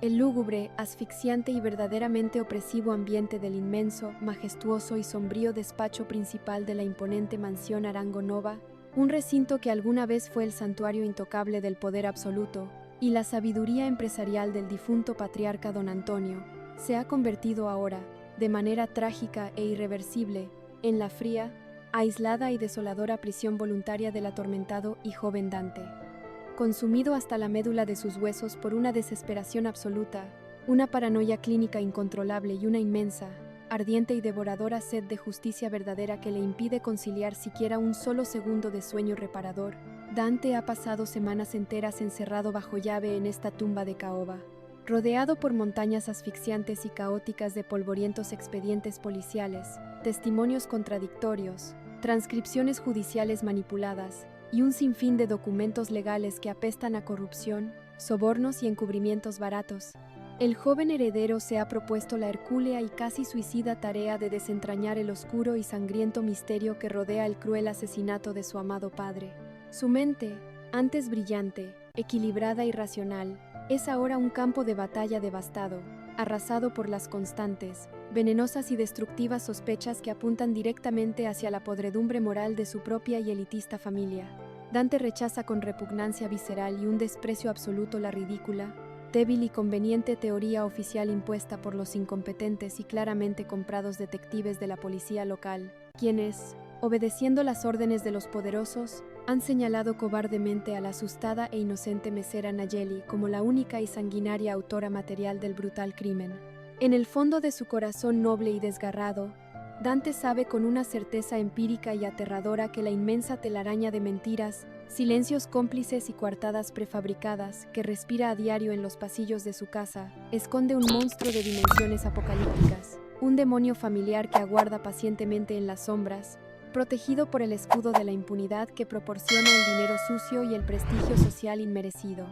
El lúgubre, asfixiante y verdaderamente opresivo ambiente del inmenso, majestuoso y sombrío despacho principal de la imponente mansión Arango Nova, un recinto que alguna vez fue el santuario intocable del poder absoluto y la sabiduría empresarial del difunto patriarca don Antonio, se ha convertido ahora, de manera trágica e irreversible, en la fría, aislada y desoladora prisión voluntaria del atormentado y joven Dante. Consumido hasta la médula de sus huesos por una desesperación absoluta, una paranoia clínica incontrolable y una inmensa, ardiente y devoradora sed de justicia verdadera que le impide conciliar siquiera un solo segundo de sueño reparador, Dante ha pasado semanas enteras encerrado bajo llave en esta tumba de caoba, rodeado por montañas asfixiantes y caóticas de polvorientos expedientes policiales, testimonios contradictorios, transcripciones judiciales manipuladas y un sinfín de documentos legales que apestan a corrupción, sobornos y encubrimientos baratos. El joven heredero se ha propuesto la hercúlea y casi suicida tarea de desentrañar el oscuro y sangriento misterio que rodea el cruel asesinato de su amado padre. Su mente, antes brillante, equilibrada y racional, es ahora un campo de batalla devastado, arrasado por las constantes, venenosas y destructivas sospechas que apuntan directamente hacia la podredumbre moral de su propia y elitista familia. Dante rechaza con repugnancia visceral y un desprecio absoluto la ridícula, débil y conveniente teoría oficial impuesta por los incompetentes y claramente comprados detectives de la policía local, quienes, obedeciendo las órdenes de los poderosos, han señalado cobardemente a la asustada e inocente mesera Nayeli como la única y sanguinaria autora material del brutal crimen. En el fondo de su corazón noble y desgarrado, Dante sabe con una certeza empírica y aterradora que la inmensa telaraña de mentiras, silencios cómplices y coartadas prefabricadas que respira a diario en los pasillos de su casa, esconde un monstruo de dimensiones apocalípticas, un demonio familiar que aguarda pacientemente en las sombras, protegido por el escudo de la impunidad que proporciona el dinero sucio y el prestigio social inmerecido.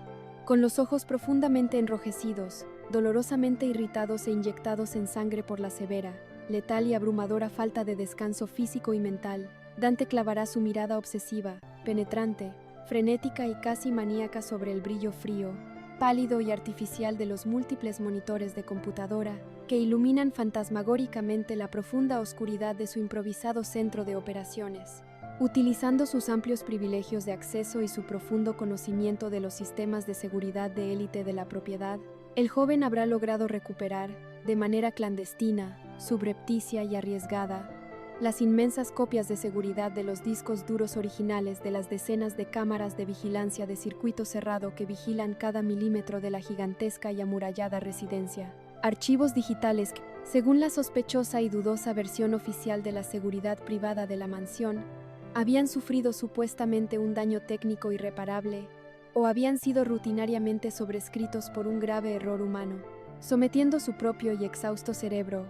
Con los ojos profundamente enrojecidos, dolorosamente irritados e inyectados en sangre por la severa, letal y abrumadora falta de descanso físico y mental, Dante clavará su mirada obsesiva, penetrante, frenética y casi maníaca sobre el brillo frío, pálido y artificial de los múltiples monitores de computadora que iluminan fantasmagóricamente la profunda oscuridad de su improvisado centro de operaciones. Utilizando sus amplios privilegios de acceso y su profundo conocimiento de los sistemas de seguridad de élite de la propiedad, el joven habrá logrado recuperar, de manera clandestina, subrepticia y arriesgada, las inmensas copias de seguridad de los discos duros originales de las decenas de cámaras de vigilancia de circuito cerrado que vigilan cada milímetro de la gigantesca y amurallada residencia. Archivos digitales que, según la sospechosa y dudosa versión oficial de la seguridad privada de la mansión, habían sufrido supuestamente un daño técnico irreparable o habían sido rutinariamente sobrescritos por un grave error humano, sometiendo su propio y exhausto cerebro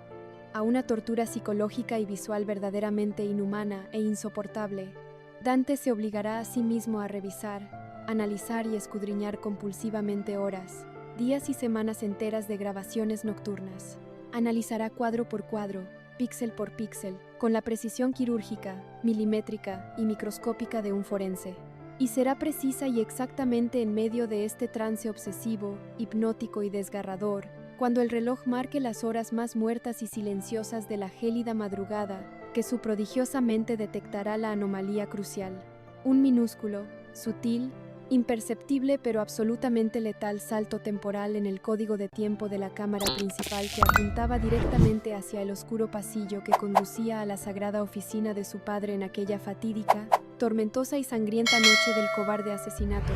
a una tortura psicológica y visual verdaderamente inhumana e insoportable. Dante se obligará a sí mismo a revisar, analizar y escudriñar compulsivamente horas, días y semanas enteras de grabaciones nocturnas. Analizará cuadro por cuadro, píxel por píxel, con la precisión quirúrgica, milimétrica y microscópica de un forense. Y será precisa y exactamente en medio de este trance obsesivo, hipnótico y desgarrador, cuando el reloj marque las horas más muertas y silenciosas de la gélida madrugada, que su prodigiosa mente detectará la anomalía crucial. Un minúsculo, sutil, imperceptible pero absolutamente letal salto temporal en el código de tiempo de la cámara principal que apuntaba directamente hacia el oscuro pasillo que conducía a la sagrada oficina de su padre en aquella fatídica, tormentosa y sangrienta noche del cobarde asesinato.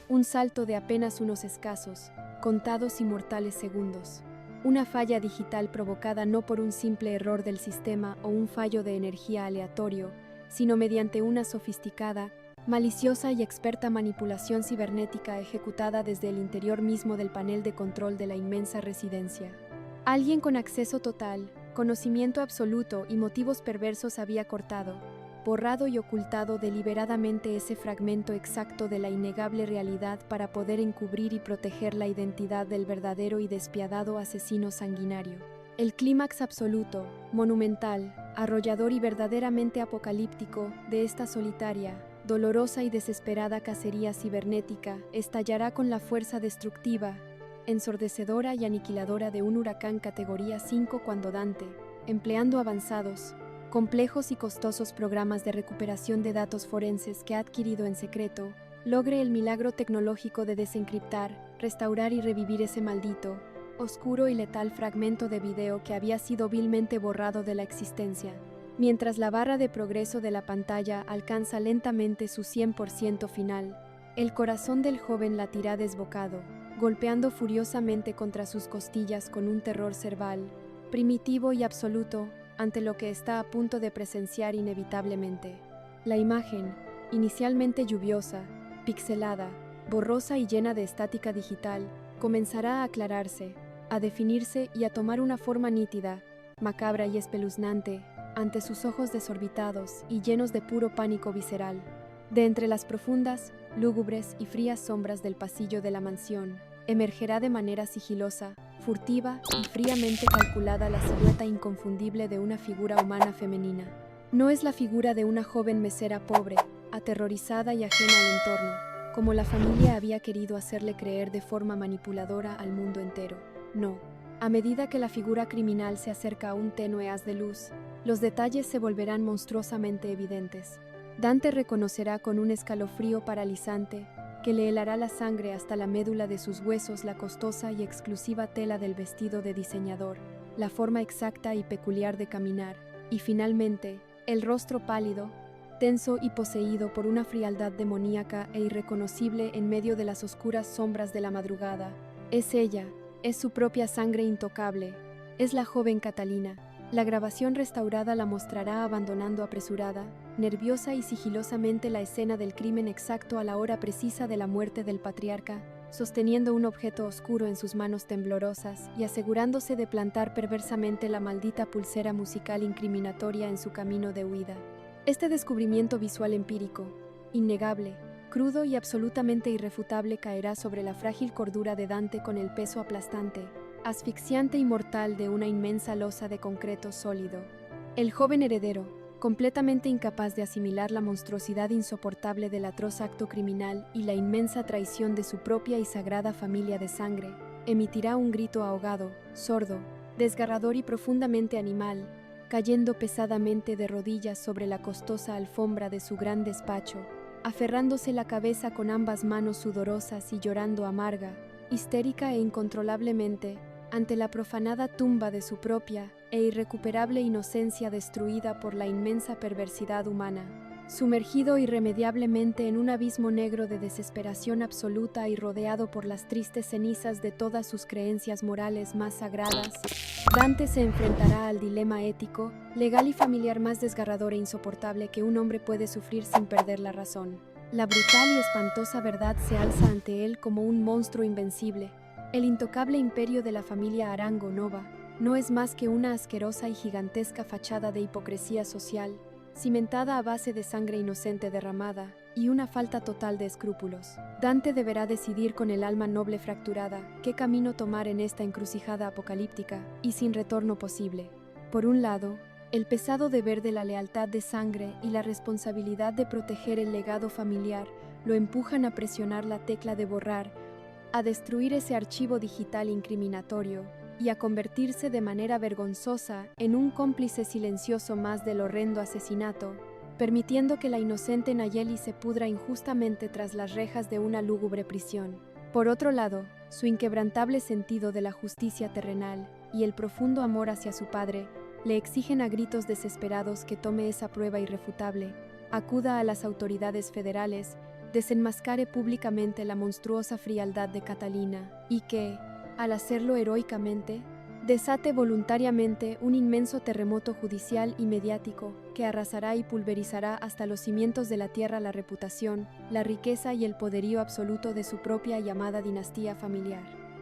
Un salto de apenas unos escasos, contados y mortales segundos. Una falla digital provocada no por un simple error del sistema o un fallo de energía aleatorio, sino mediante una sofisticada, maliciosa y experta manipulación cibernética ejecutada desde el interior mismo del panel de control de la inmensa residencia. Alguien con acceso total, conocimiento absoluto y motivos perversos había cortado, borrado y ocultado deliberadamente ese fragmento exacto de la innegable realidad para poder encubrir y proteger la identidad del verdadero y despiadado asesino sanguinario. El clímax absoluto, monumental, arrollador y verdaderamente apocalíptico de esta solitaria, dolorosa y desesperada cacería cibernética estallará con la fuerza destructiva, ensordecedora y aniquiladora de un huracán categoría 5 cuando Dante, empleando avanzados, complejos y costosos programas de recuperación de datos forenses que ha adquirido en secreto, logre el milagro tecnológico de desencriptar, restaurar y revivir ese maldito, oscuro y letal fragmento de video que había sido vilmente borrado de la existencia. Mientras la barra de progreso de la pantalla alcanza lentamente su 100% final, el corazón del joven latirá desbocado, golpeando furiosamente contra sus costillas con un terror cerval, primitivo y absoluto, ante lo que está a punto de presenciar inevitablemente. La imagen, inicialmente lluviosa, pixelada, borrosa y llena de estática digital, comenzará a aclararse, a definirse y a tomar una forma nítida, macabra y espeluznante, ante sus ojos desorbitados y llenos de puro pánico visceral. De entre las profundas, lúgubres y frías sombras del pasillo de la mansión, emergerá de manera sigilosa, furtiva y fríamente calculada la silueta inconfundible de una figura humana femenina. No es la figura de una joven mesera pobre, aterrorizada y ajena al entorno, como la familia había querido hacerle creer de forma manipuladora al mundo entero. No. A medida que la figura criminal se acerca a un tenue haz de luz, los detalles se volverán monstruosamente evidentes. Dante reconocerá con un escalofrío paralizante que le helará la sangre hasta la médula de sus huesos la costosa y exclusiva tela del vestido de diseñador, la forma exacta y peculiar de caminar, y finalmente, el rostro pálido, tenso y poseído por una frialdad demoníaca e irreconocible en medio de las oscuras sombras de la madrugada. Es ella, es su propia sangre intocable, es la joven Catalina. La grabación restaurada la mostrará abandonando apresurada, nerviosa y sigilosamente la escena del crimen exacto a la hora precisa de la muerte del patriarca, sosteniendo un objeto oscuro en sus manos temblorosas y asegurándose de plantar perversamente la maldita pulsera musical incriminatoria en su camino de huida. Este descubrimiento visual empírico, innegable, crudo y absolutamente irrefutable caerá sobre la frágil cordura de Dante con el peso aplastante, asfixiante y mortal de una inmensa losa de concreto sólido. El joven heredero, completamente incapaz de asimilar la monstruosidad insoportable del atroz acto criminal y la inmensa traición de su propia y sagrada familia de sangre, emitirá un grito ahogado, sordo, desgarrador y profundamente animal, cayendo pesadamente de rodillas sobre la costosa alfombra de su gran despacho, aferrándose la cabeza con ambas manos sudorosas y llorando amarga, histérica e incontrolablemente, ante la profanada tumba de su propia e irrecuperable inocencia destruida por la inmensa perversidad humana, sumergido irremediablemente en un abismo negro de desesperación absoluta y rodeado por las tristes cenizas de todas sus creencias morales más sagradas, Dante se enfrentará al dilema ético, legal y familiar más desgarrador e insoportable que un hombre puede sufrir sin perder la razón. La brutal y espantosa verdad se alza ante él como un monstruo invencible. El intocable imperio de la familia Arango Nova no es más que una asquerosa y gigantesca fachada de hipocresía social, cimentada a base de sangre inocente derramada y una falta total de escrúpulos. Dante deberá decidir con el alma noble fracturada qué camino tomar en esta encrucijada apocalíptica y sin retorno posible. Por un lado, el pesado deber de la lealtad de sangre y la responsabilidad de proteger el legado familiar lo empujan a presionar la tecla de borrar, a destruir ese archivo digital incriminatorio y a convertirse de manera vergonzosa en un cómplice silencioso más del horrendo asesinato, permitiendo que la inocente Nayeli se pudra injustamente tras las rejas de una lúgubre prisión. Por otro lado, su inquebrantable sentido de la justicia terrenal y el profundo amor hacia su padre le exigen a gritos desesperados que tome esa prueba irrefutable, acuda a las autoridades federales, desenmascare públicamente la monstruosa frialdad de Catalina y que, al hacerlo heroicamente, desate voluntariamente un inmenso terremoto judicial y mediático que arrasará y pulverizará hasta los cimientos de la tierra la reputación, la riqueza y el poderío absoluto de su propia y amada dinastía familiar.